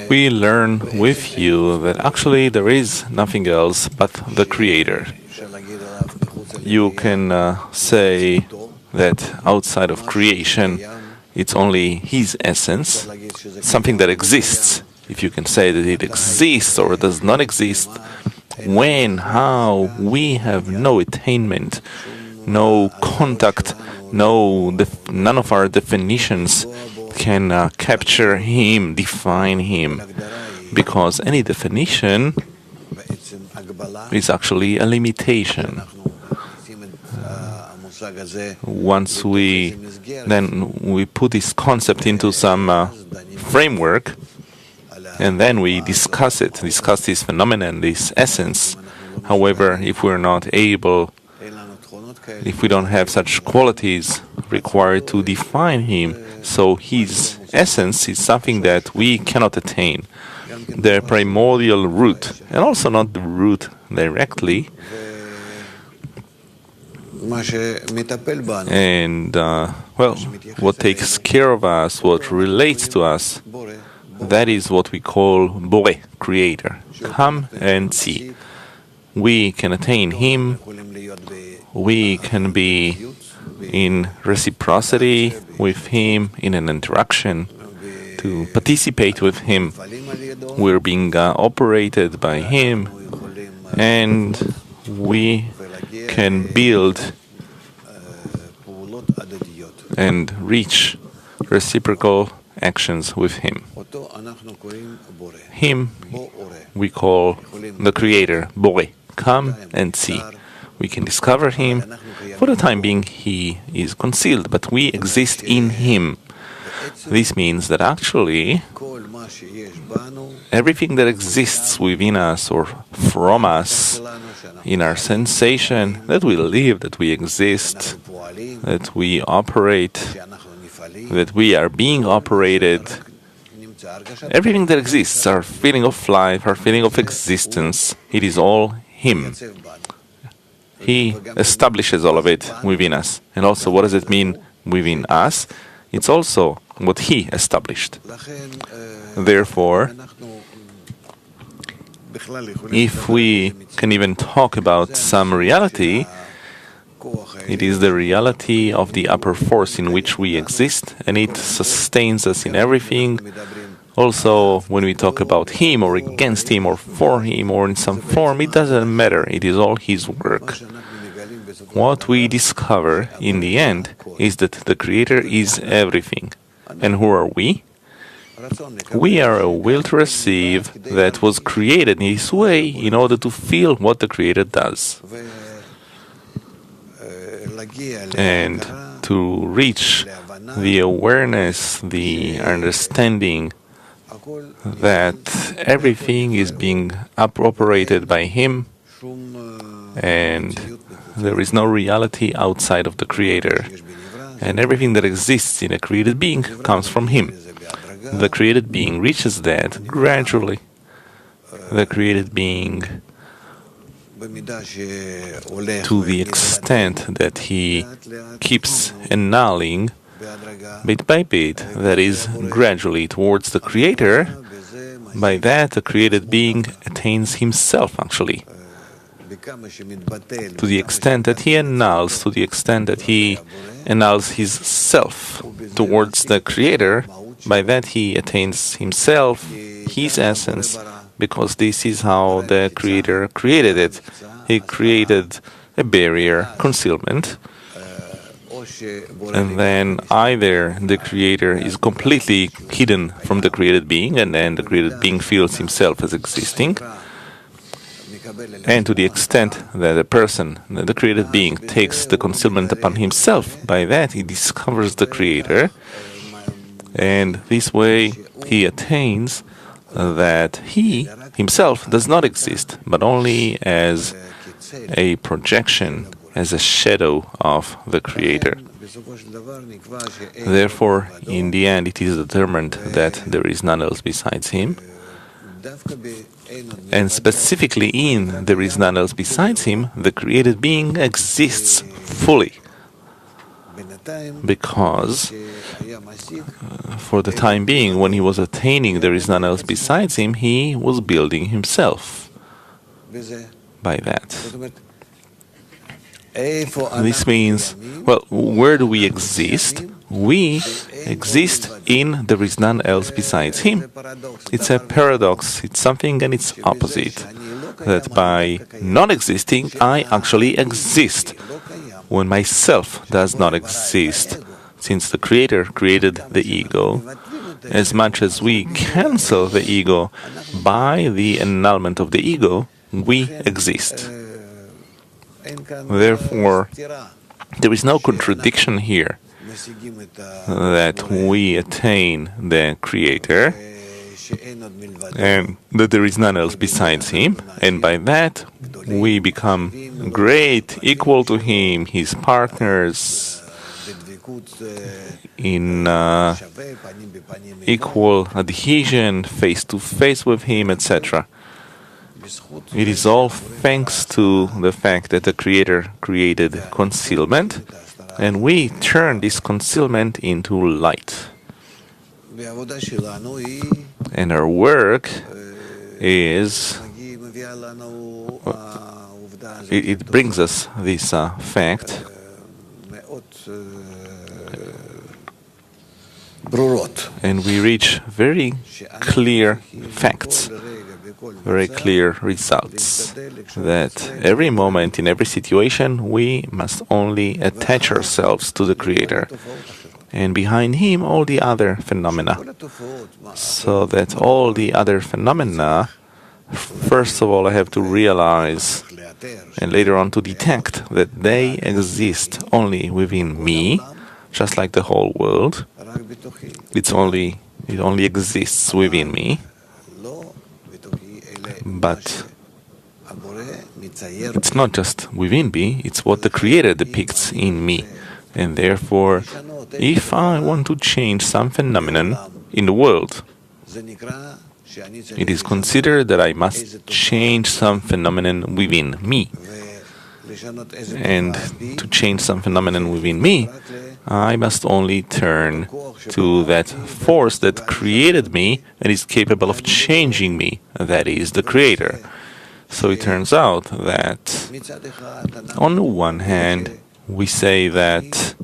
We learn with you that actually there is nothing else but the Creator. You can say that outside of creation it's only His essence, something that exists. If you can say that it exists or does not exist, when, how, we have no attainment, no contact, none of our definitions can capture Him, define Him, because any definition is actually a limitation. Once we put this concept into some framework, and then we discuss this phenomenon, this essence. However, if we don't have such qualities required to define Him, so His essence is something that we cannot attain. The primordial root, and also not the root directly. And, what takes care of us, what relates to us, that is what we call Boré, Creator. Come and see. We can attain Him. We can be in reciprocity with Him, in an interaction, to participate with Him. We're being operated by Him, and we can build and reach reciprocal actions with Him. Him we call the Creator, Boré. Come and see. We can discover Him. For the time being, He is concealed, but we exist in Him. This means that actually everything that exists within us or from us, in our sensation, that we live, that we exist, that we operate, that we are being operated, everything that exists, our feeling of life, our feeling of existence, it is all Him. He establishes all of it within us. And also, what does it mean within us? It's also what He established. Therefore, if we can even talk about some reality, it is the reality of the upper force in which we exist, and it sustains us in everything. Also, when we talk about Him or against Him or for Him or in some form, it doesn't matter. It is all His work. What we discover in the end is that the Creator is everything. And who are we? We are a will to receive that was created in His way in order to feel what the Creator does. And to reach the awareness, the understanding that everything is being operated by Him, and there is no reality outside of the Creator, and everything that exists in a created being comes from Him. The created being reaches that gradually. The created being, to the extent that he keeps annulling bit by bit, that is, gradually towards the Creator, by that the created being attains himself, actually. To the extent that he annuls, to the extent that he annuls his self towards the Creator, by that he attains himself, his essence, because this is how the Creator created it. He created a barrier, concealment, and then either the Creator is completely hidden from the created being, and then the created being feels himself as existing, and to the extent that the person, the created being, takes the concealment upon himself, by that he discovers the Creator, and this way he attains that he himself does not exist, but only as a projection, as a shadow of the Creator. Therefore, in the end, it is determined that there is none else besides Him. And specifically in there is none else besides Him, the created being exists fully. because for the time being, when he was attaining there is none else besides him, he was building himself by that. This means, well, where do we exist? We exist in there is none else besides him. It's a paradox, it's something and its opposite. That by not existing, I actually exist when myself does not exist. Since the Creator created the ego, as much as we cancel the ego by the annulment of the ego, we exist. Therefore, there is no contradiction here that we attain the Creator and that there is none else besides Him, and by that we become great, equal to Him, His partners, in equal adhesion, face to face with Him, etc. It is all thanks to the fact that the Creator created concealment, and we turn this concealment into light. And our work is, it brings us this fact, and we reach very clear facts, very clear results, that every moment, in every situation, we must only attach ourselves to the Creator, and behind Him all the other phenomena, so that all the other phenomena, first of all, I have to realize, and later on to detect, that they exist only within me, just like the whole world. It only exists within me. But it's not just within me, it's what the Creator depicts in me. And therefore, if I want to change some phenomenon in the world, it is considered that I must change some phenomenon within me. And to change some phenomenon within me, I must only turn to that force that created me and is capable of changing me, that is the Creator. So it turns out that, on the one hand, we say that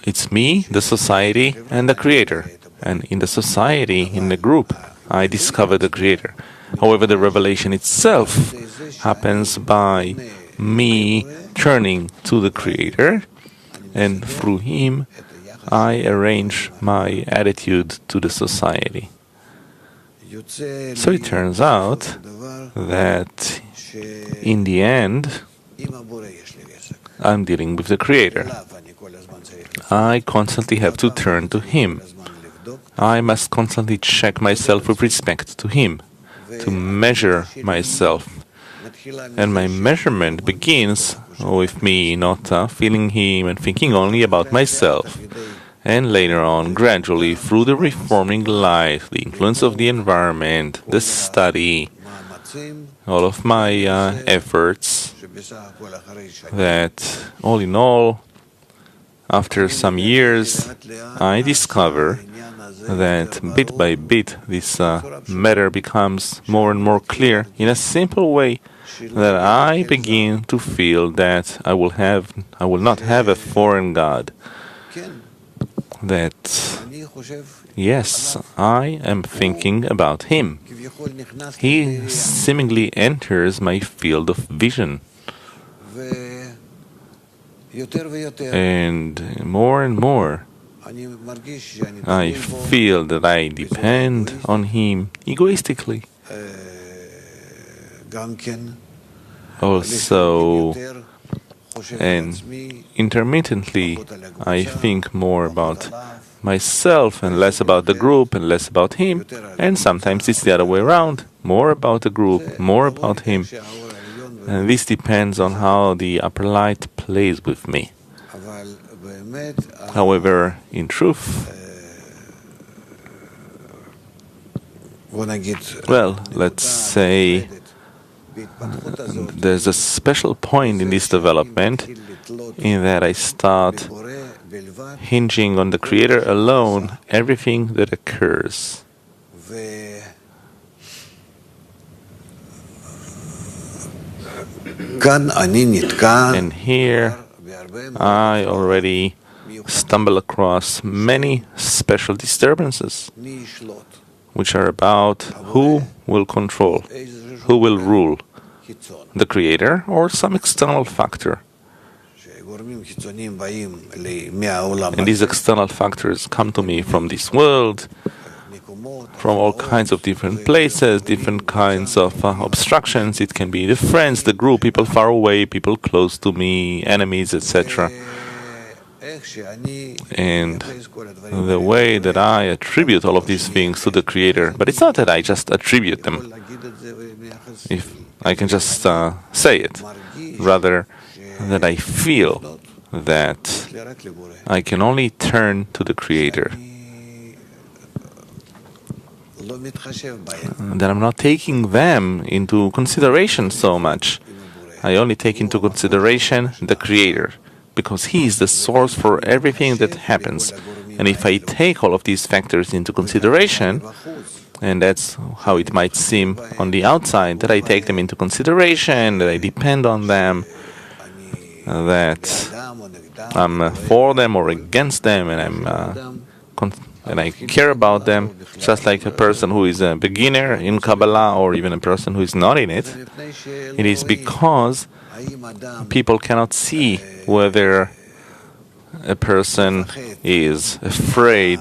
it's me, the society, and the Creator. And in the society, in the group, I discover the Creator. However, the revelation itself happens by me turning to the Creator, and through Him, I arrange my attitude to the society. So it turns out that, in the end, I'm dealing with the Creator. I constantly have to turn to Him. I must constantly check myself with respect to Him, to measure myself. And my measurement begins with me not feeling Him and thinking only about myself. And later on, gradually, through the reforming life, the influence of the environment, the study, all of my efforts, that all in all, after some years, I discover that bit by bit this matter becomes more and more clear in a simple way, that I begin to feel that I will not have a foreign God. That, yes, I am thinking about Him. He seemingly enters my field of vision. And more, I feel that I depend on Him egoistically. Also, and intermittently, I think more about myself and less about the group and less about Him. And sometimes it's the other way around, more about the group, more about Him. And this depends on how the upper light plays with me. However, in truth, well, let's say there's a special point in this development in that I start hinging on the Creator alone, everything that occurs. And here I already stumble across many special disturbances, which are about who will control, who will rule, the Creator or some external factor. And these external factors come to me from this world, from all kinds of different places, different kinds of obstructions. It can be the friends, the group, people far away, people close to me, enemies, etc. And the way that I attribute all of these things to the Creator, but it's not that I just attribute them, if I can just say it, rather that I feel that I can only turn to the Creator, that I'm not taking them into consideration so much. I only take into consideration the Creator, because He is the source for everything that happens. And if I take all of these factors into consideration, and that's how it might seem on the outside, that I take them into consideration, that I depend on them, that I'm for them or against them, and I care about them, just like a person who is a beginner in Kabbalah or even a person who is not in it. It is because people cannot see whether a person is afraid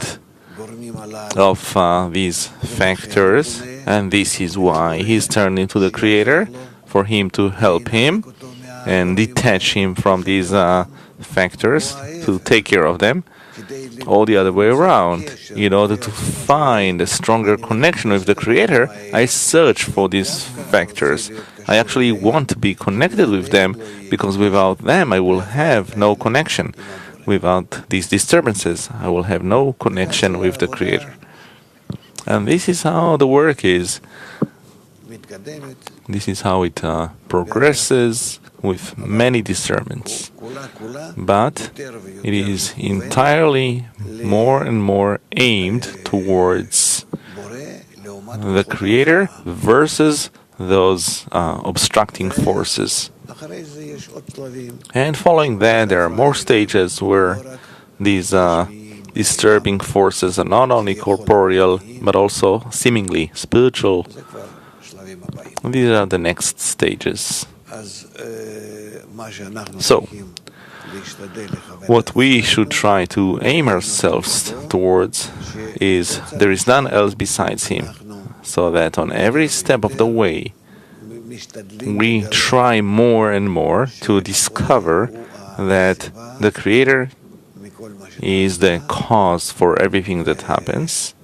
of these factors, and this is why he's turned into the Creator, for Him to help him and detach him from these factors, to take care of them, or the other way around. In order to find a stronger connection with the Creator, I search for these factors. I actually want to be connected with them, because without them I will have no connection. Without these disturbances, I will have no connection with the Creator. And this is how the work is. This is how it progresses with many discernments. But it is entirely more and more aimed towards the Creator versus those obstructing forces. And following that, there are more stages where these disturbing forces are not only corporeal, but also seemingly spiritual. These are the next stages. So, what we should try to aim ourselves towards is there is none else besides Him, so that on every step of the way we try more and more to discover that the Creator is the cause for everything that happens,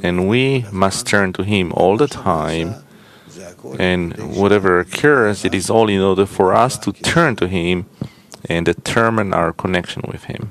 and we must turn to Him all the time. And whatever occurs, it is all in order for us to turn to Him and determine our connection with Him.